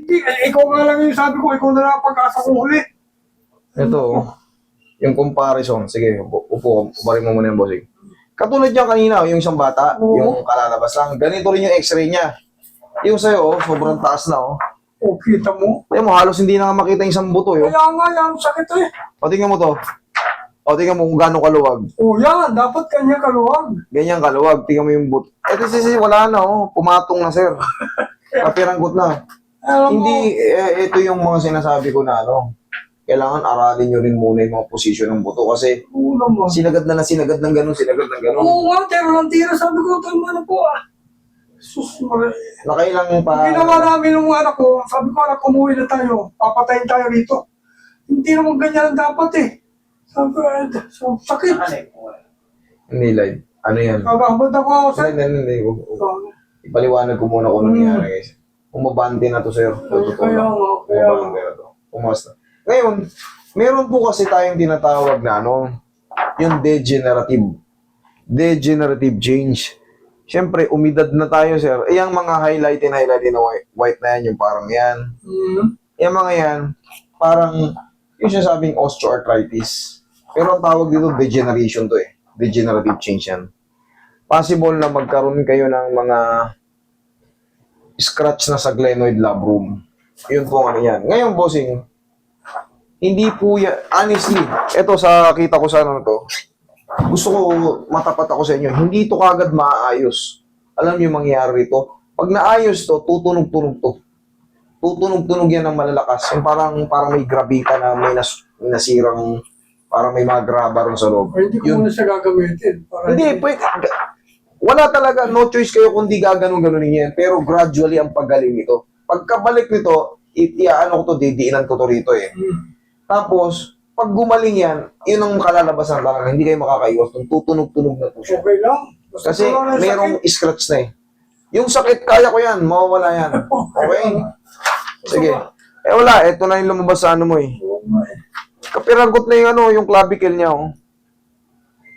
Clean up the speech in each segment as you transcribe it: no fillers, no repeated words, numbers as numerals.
Hindi, ikaw nga lang yung sabi ko, ikaw na lang ang pag-asa kong huli. Ito, yung comparison. Sige, upo, uparin mo muna yung bossing. Katulad niya kanina, yung isang bata, Oo. yung kalalabas lang. Ganito rin yung x-ray niya. Yung sa'yo, sobrang taas na, oh. O, kita mo. Kaya mo, halos hindi na nga makita yung isang buto, yun. Kaya nga, yan, sakit eh. O, tingnan mo to. O, tingnan mo kung gaano kaluwag. O, yan, dapat kanya kaluwag. Ganyan kaluwag, tingnan mo yung buto. Ito, wala na, oh. Pumatong na, sir. Kapiranggot na. Alam mo, Hindi, ito yung mga sinasabi ko na, ano. Kailangan aralin nyo rin muna yung mga posisyon ng buto kasi oo naman. sinagad ng ganun, sinagad ng ganun. Oo nga, tira ng tira, sabi ko, tama na po ah. Sus, Maria. Nakailang pa... Ginawa namin ng mga anak ko, sabi ko, anak, umuwi na tayo, papatayin tayo rito. Hindi naman ganyan ang dapat eh. Sabi ko, sakit. Hindi, live. Ano yan? Kagabot ako sa... Hindi. Ipaliwanag ko muna kung nangyari, guys. Umabante na to, sir. Kaya nga, kaya nga. Umabante na to. Umasta. Ngayon, meron po kasi tayong tinatawag na ano, yung degenerative change. Siyempre, umidad na tayo, sir. Yung mga highlighted na white na yan, yung parang yan. Yung mga yan, parang, yung sinasabing osteoarthritis. Pero ang tawag dito, degeneration to eh. Degenerative change yan. Possible na magkaroon kayo ng mga scratch na sa glenoid labrum. Yun po ano yan. Ngayon, bossing, hindi po yan, honestly, eto sa kita ko sa ano to, gusto ko matapat ako sa inyo, hindi to kagad maaayos. Alam niyo yung mangyayari rito? Pag naayos to, tutunog-tunog to. Tutunog-tunog yan ng malalakas. Yung parang may grabita na may nasirang, parang may mga graba ron sa loob. Hindi ko muna siya gagamitin. Hindi, pwede. Wala talaga, no choice kayo kundi gaganon-ganonin yan. Pero gradually ang pagaling nito. Pagkabalik nito, ano ko to, didiinan ko to rito eh. Tapos, pag gumaling yan, yun ang kalalabasan talaga. Hindi kayo makakaiwas. Tutunog-tunog na po siya. Okay lang. Basta Kasi wala na merong sakit. scratch na eh. Yung sakit, kaya ko yan. Mawawala yan. Okay? Sige. Eh wala, eto na yung lumabas sa ano mo eh. Oo nga eh. Kapiragot na yung ano, yung clavicle niya oh.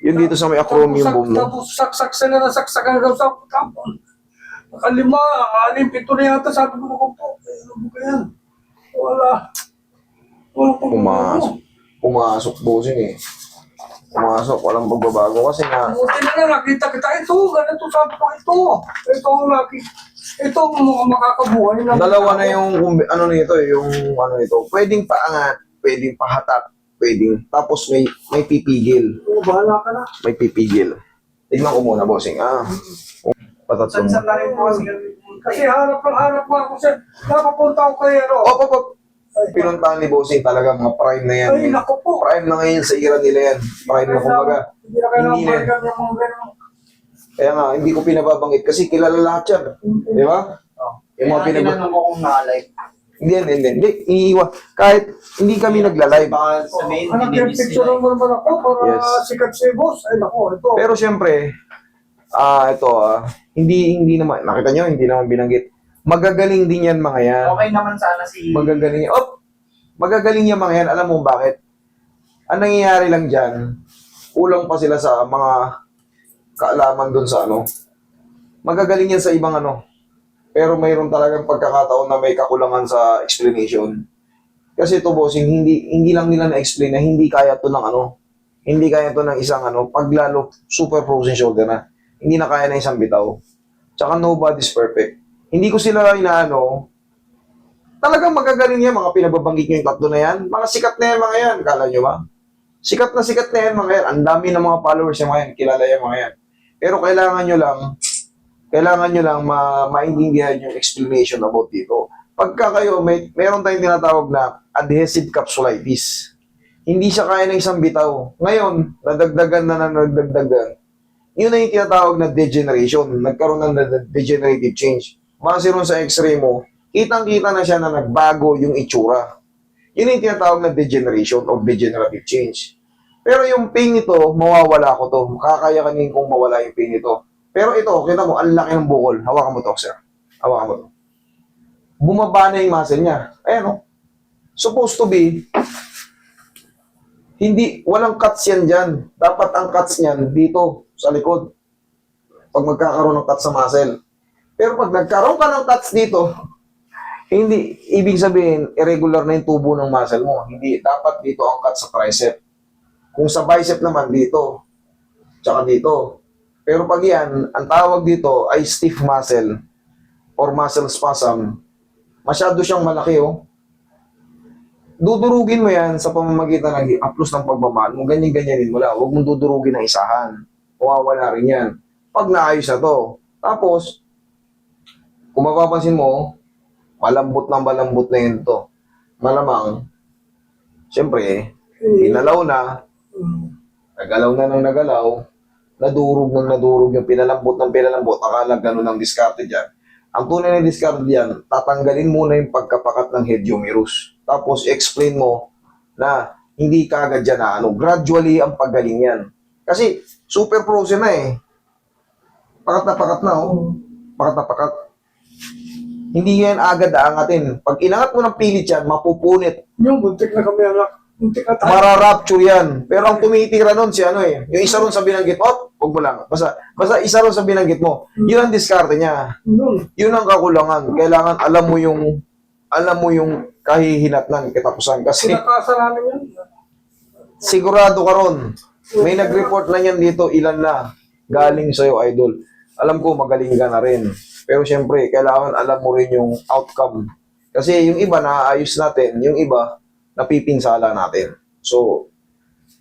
Yun dito sa may acromion boom mo. Tapos saksak siya na nasaksak hanggang sa kapon. Nakalima, anim, pito na yata. Sabi ko, ako po, ano ba yan? Wala. Wala pang Pumasok. Pumasok bossing eh. Pumasok, walang pagbabago kasi nga. Buti na lang, nakita kita. Ito, ganito sabi ko, ito. Ito ang laki. Ito ang mga makakabuhay. Dalawa na yung, ano nito eh, yung ano nito. Pwedeng paangat, pwedeng pahatak, pwedeng, tapos may pipigil. Oo, bahala ka na. May pipigil. Tignan ko muna, bossing. Patatlo mo. Sansan na rin po kasi hanap mo ako sa napapunta ako kay ano. Op. Pinuntahan ni bossing talaga mga prime na yan. Ay, naku po. Prime na ngayon sa era nila yan. Prime na kumbaga. Hindi na kailangan Hindi na. balikan yung mga gano'n. Kaya nga, hindi ko pinababanggit kasi kilala lahat yan. Di ba? Yung mga Tinanong ko kung naka-live. Hindi. Iniiwan. Kahit hindi kami nagla-live. Baka sabihin, Anak, yung dinibis picture nila. mo naman ako para Yes. sikat si boss. Ay, naku, ito. Pero siyempre, hindi naman, nakita nyo, hindi naman binanggit. Magagaling din yan mga yan. Okay naman sana si... Magagaling yan. Magagaling yan mga yan. Alam mo bakit? Ang nangyayari lang dyan, kulang pa sila sa mga kaalaman doon sa ano. Magagaling yan sa ibang ano. Pero mayroon talagang pagkakataon na may kakulangan sa explanation. Kasi ito bossing, hindi lang nila na-explain na hindi kaya to ng ano. Hindi kaya to ng isang ano, paglalo super frozen shoulder na. Hindi na kaya ng isang bitaw. Tsaka nobody's perfect. Hindi ko sila inaano. Talagang magagaling yan, mga pinababanggit nyo yung tatlo na yan. Mga sikat na yan mga yan, kala nyo ba? Sikat na yan mga yan. Ang dami ng mga followers yung mga yan, kilala yan mga yan. Pero kailangan nyo lang maintindihan yung explanation about dito. Pagka kayo, meron tayong tinatawag na adhesive capsulitis. Hindi siya kaya ng isang bitaw. Ngayon, nadagdagan. Yun na yung tinatawag na degeneration. Nagkaroon ng degenerative change. Base ron sa x-ray mo, kitang-kita na siya na nagbago yung itsura. Yun yung tinatawag na degeneration o degenerative change. Pero yung pain nito, mawawala ko to. Kakayakanin kong mawala yung pain nito. Pero ito, kita mo, ang laki ng bukol. Hawakan mo to, sir. Hawakan mo to. Bumaba na yung muscle niya. Ayan o. Supposed to be, walang cuts yan dyan. Dapat ang cuts niyan dito, sa likod. Pag magkakaroon ng cuts sa muscle. Pero pag nagkaroon ka ng cuts dito, Hindi, ibig sabihin, irregular na yung tubo ng muscle mo. Hindi, dapat dito ang cut sa tricep. Kung sa bicep naman, dito. Tsaka dito. Pero pag yan, ang tawag dito ay stiff muscle or muscle spasm. Masyado siyang malaki, oh. Dudurugin mo yan sa pamamagitan ng haplos ng pagmamahal mo. Ganyan-ganyanin mo lang. Huwag mong dudurugin ng isahan. Mawawala rin yan. Pag naayos na to. Tapos, kung mapapansin mo, malambot na yun to. Malamang, siyempre, pinalaw na, nagalaw na ng nagalaw, nadurog yung pinalambot ng pinalambot, akala ganun ang diskarte dyan. Ang tunay na diskarte dyan, tatanggalin muna yung pagkapakat ng head humerus. Tapos, explain mo na hindi ka agad dyan na gradually ang paggaling yan. Kasi, super frozen na eh. Pakat na, oh. Pakat na pakat. Hindi yan agad aangatin. Pag inangat mo ng pilit yan, mapupunit. Yung buntik na kami anak. Buntik na tayo. Mararapture yan. Pero ang tumitira nun si ano eh. Yung isa ron sa binanggit mo, huwag mo lang. Basta isa ron sa binanggit mo. Yun ang diskarte niya. Yun ang kakulangan. Kailangan alam mo yung kahihinatnan, katapusan. Kasi Pinakasalanan yan. sigurado ka ron. May nag-report na yan dito, ilan na. Galing sa'yo, idol. Alam ko, magaling ka na rin. Pero syempre, kailangan alam mo rin yung outcome. Kasi yung iba naayos natin, yung iba napipinsala natin. So,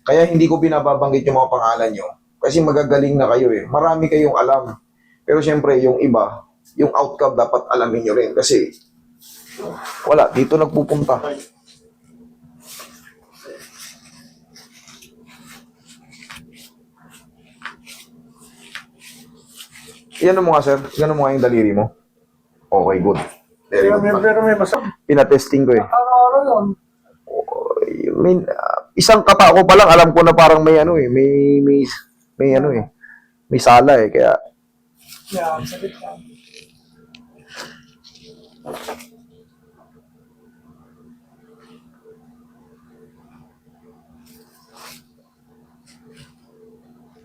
kaya hindi ko binababanggit yung mga pangalan nyo. Kasi magagaling na kayo eh. Marami kayong alam. Pero syempre, yung iba, yung outcome dapat alamin nyo rin. Kasi, wala, dito nagpupunta. Yan mo nga, sir. Yan mo nga yung daliri mo. Okay, good. Very good. Pero may masama. Pinatesting ko eh. Araw-araw yun. Isang kapa ko pa lang, alam ko na parang may ano eh. May ano eh. May sala eh. Kaya, Yan, sakit yan.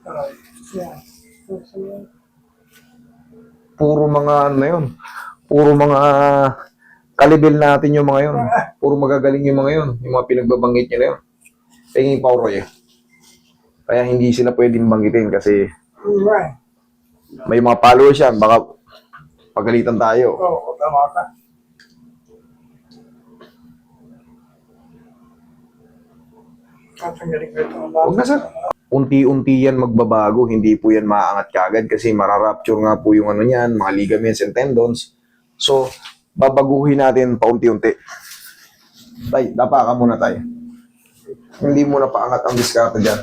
Aray, yan. puro mga ano na yun. Puro mga kalibil natin yung mga yun. Puro magagaling yung mga yun. Yung mga pinagbabanggit nyo na yun. Tingin pa Roy eh. Kaya hindi sila pwedeng banggitin kasi Right. may mga followers yan. Baka pagalitan tayo. Oo, tama ka. Tatanggalin ko ito. Huwag na sir. Unti-unti yan magbabago. Hindi po yan maaangat kagad kasi mararapture nga po yung ano yan, mga ligaments and tendons. So, babaguhin natin paunti-unti. Tay, dapa ka muna tayo. Hindi mo na paangat ang diskarte dyan.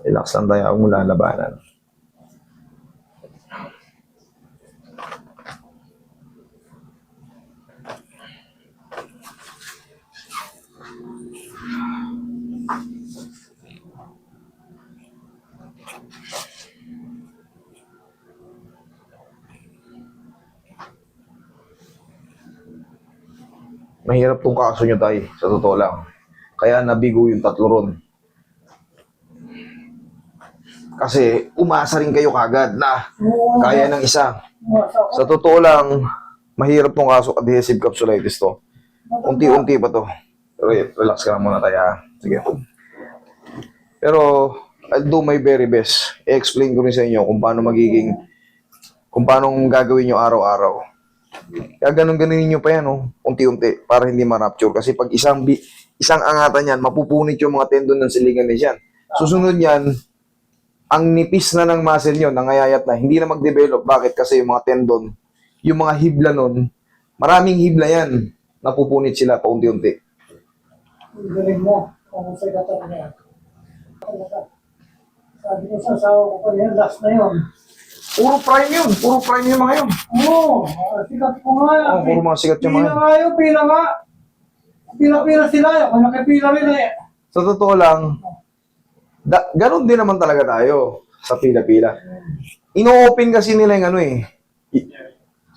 Relax lang tayo, huwag mo lalabanan. Mahirap tong kaso nyo tayo, sa totoo lang. Kaya nabigo yung tatlo ron. Kasi umasa rin kayo kagad na kaya ng isa. Sa totoo lang, mahirap tong kaso adhesive capsulitis to. Unti-unti pa to. Pero relax ka lang muna tayo. Sige. Pero I'll do my very best. I-explain ko rin sa inyo kung paano gagawin nyo araw-araw. Kaya ganun-ganunin nyo pa yan, oh, unti-unti, para hindi ma-rupture. Kasi pag isang angatan yan, mapupunit yung mga tendon ng ligaments yan. Susunod yan, ang nipis na ng muscle nyo, nangayayat na, hindi na mag-develop. Bakit? Kasi yung mga tendon, yung mga hibla nun, maraming hibla yan, napupunit sila pa unti-unti. Galing mo. Kung sa'yo ka talaga. Sabi ko sa asawa ko pa yan, last na yun. Puro prime yun. Puro prime yung mga yun. Oo, sikat ko nga yan. Puro mga sikat yung mga Pila yun. nga yun, pila nga. Pila-pila sila yun. Kung nakipila rin eh. Sa totoo lang, ganun din naman talaga tayo sa pila-pila. Ino-open kasi nila yung ano eh.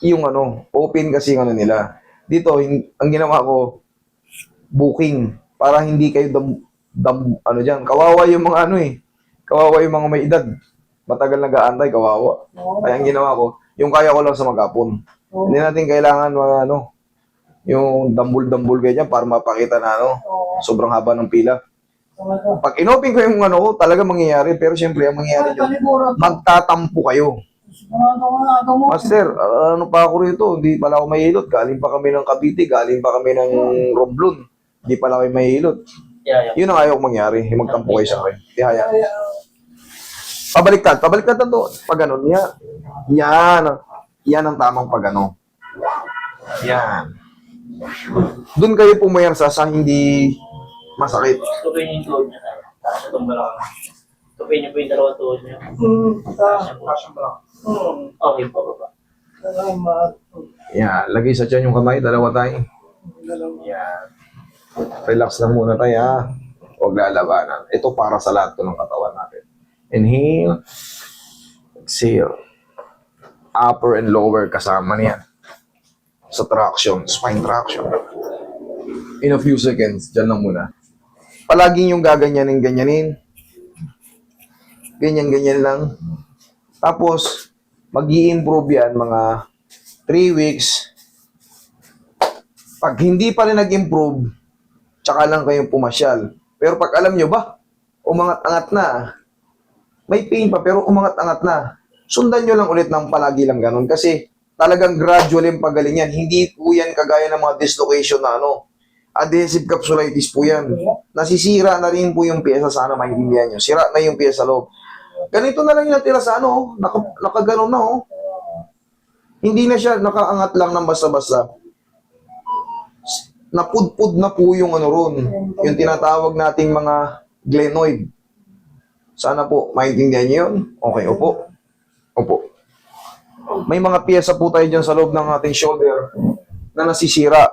yung ano, open kasi yung ano nila. Dito, ang ginawa ko, booking, para hindi kayo ano dyan. Kawawa yung mga ano eh. Kawawa yung mga may edad. Matagal nag-aantay, kawawa. Oo. Kaya ang ginawa ko, yung kaya ko lang sa mag-apon. Oo. Hindi natin kailangan mga ano, yung dambul-dambul kayo dyan para mapakita na ano, Oo. sobrang haba ng pila. Talaga. Pag inopen ko yung ano ko, talaga mangyayari. Pero siyempre, ang mangyayari dyan, Talikuran. magtatampo kayo. Sigurado mo. Master, ano pa ako rito? Hindi pala ako mahilot. Galing pa kami ng Cavite, galing pa kami ng Romblon. Hindi pala kayo mahilot. Yeah, yeah. Yun ang ayaw kong mangyari. Yung magtampo kayo sa akin. Kaya, Kaya, pabaliktad na to. Pag ano, yan ang tamang pag ano. Yan. Doon kayo pumayarsa sa hindi masakit. Tupin niyo yung tuhod niya. Taas na itong balakang. Tupin niyo po yung dalawang tuhod niya. Okay po, baba. Salamat. Yan. Lagay sa tiyan yung kamay. Dalawa tayo. Salamat. Yan. Relax lang muna tayo ha. Huwag lalabanan. Ito para sa lahat to ng katawan natin. Inhale. Exhale. Upper and lower kasama niyan. Sa traction, spine traction. In a few seconds, dyan lang muna. Palaging yung gaganyanin. Ganyan lang. Tapos, mag-i-improve yan mga 3 weeks. Pag hindi pa rin nag-improve, tsaka lang kayong pumasyal. Pero pag alam nyo ba, umangat-angat na. May pain pa, pero umangat-angat na. Sundan nyo lang ulit ng palagi lang ganun. Kasi talagang gradual yung pagaling yan. Hindi po yan kagaya ng mga dislocation na ano. Adhesive capsulitis po yan. Nasisira na rin po yung pyesa. Sana maintindihan nyo. Sira na yung pyesa loob. Ganito na lang yung natira sa ano. Nakaganon na oh. Hindi na siya nakaangat lang ng basta-basta. Napudpud na po yung ano ron. Yung tinatawag nating mga glenoid. Sana po maintindihan nyo yun. Okay, opo. Opo. May mga pyesa po tayo dyan sa loob ng ating shoulder na nasisira.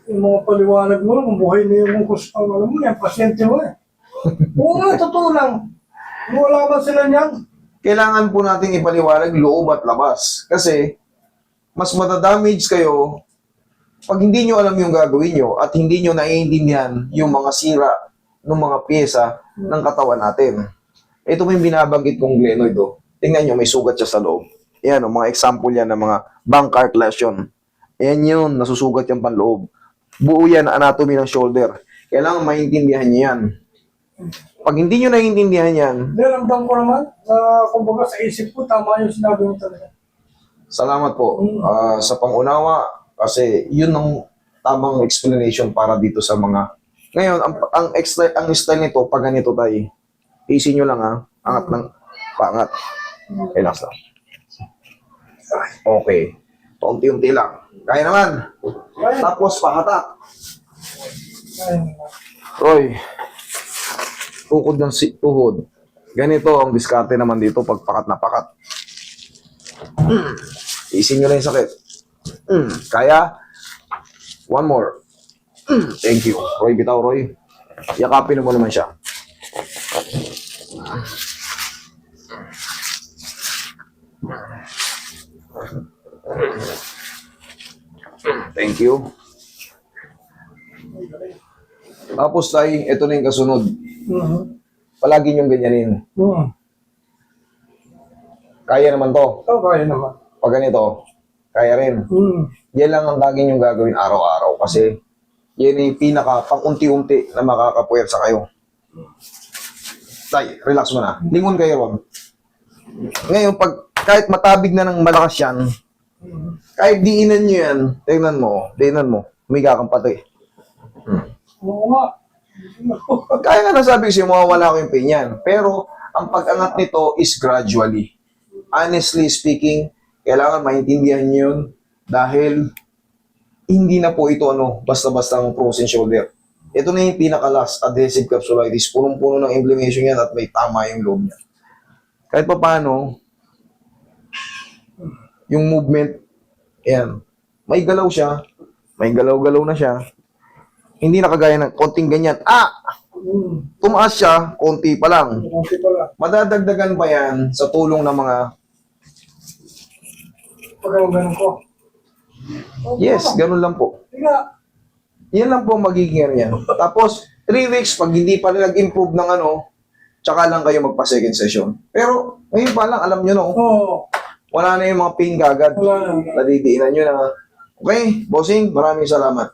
Yung mga paliwanag mo lang, kung buhay na yung gusto, alam mo yan, pasyente mo eh. Oo nga, totoo lang. Wala man sila niyan. Kailangan po nating ipaliwanag loob at labas. Kasi, mas matadamage kayo pag hindi nyo alam yung gagawin nyo at hindi nyo naiintindihan yung mga sira ng mga pyesa ng katawan natin. Ito po yung binabanggit kong glenoid. Oh. Tingnan nyo, may sugat siya sa loob. Yan, oh, mga example yan ng mga Bankart lesion. Yan yun, nasusugat yung panloob. Buo yan, anatomy ng shoulder. Kailangan maintindihan nyo yan. Pag hindi nyo naiintindihan yan, Niramdam ko naman, kumbaga sa isip ko, tama yung sinabi mo talaga. salamat po sa pangunawa kasi yun ang tamang explanation para dito sa mga... Ngayon, ang style nito, pag ganito tayo, isin nyo lang ha, angat ng pangat. Relax lang. Okay. Paunti-unti lang. Kaya naman. Tapos, pahatak. Roy, tukod ng tuhod. Ganito ang diskarte naman dito pag pakat na pakat. Isin nyo lang yung sakit. Kaya, one more. Thank you. Roy, bitaw, Roy. Yakapin mo naman siya. Thank you. Tapos tayo, ito na yung kasunod. Palagi niyong ganyanin. Kaya naman to. Kaya naman. Pag ganito, kaya rin. Yan lang ang lagi niyong gagawin araw-araw kasi yan yung pinaka pang-unti-unti na makakapuwersa kayo. Tay, relax mo na. Lingon kayo, Ron. Ngayon, kahit matabig na ng malakas yan, kahit diinan nyo yan, tingnan mo, humiga kang patay. Oo nga. Kaya nga nasabi ko sa'yo, mawawala ko yung pain yan. Pero, ang pag-angat nito is gradually. Honestly speaking, kailangan maintindihan nyo yun dahil hindi na po ito basta-basta ang frozen shoulder. Ito na yung pinaka-last, adhesive capsulitis. Punong-puno ng inflammation yan at may tama yung loob niya. Kahit pa paano, yung movement, yan, may galaw siya, may galaw-galaw na siya. Hindi na kagaya ng konting ganyan. Tumaas siya, konti pa lang. Kunti pala. Madadagdagan pa yan sa tulong ng mga... Pag ganun ko. Yes, ganun lang po. Tiga. Yan lang po ang magiging ano yan. Tapos, 3 weeks, pag hindi pa rin nag-improve ng ano, tsaka lang kayo magpa-second session. Pero, ngayon pa lang, alam nyo no, Oo. wala na yung mga pain kagad. Wala na. Nadidiinan nyo na. Okay, bossing, maraming salamat.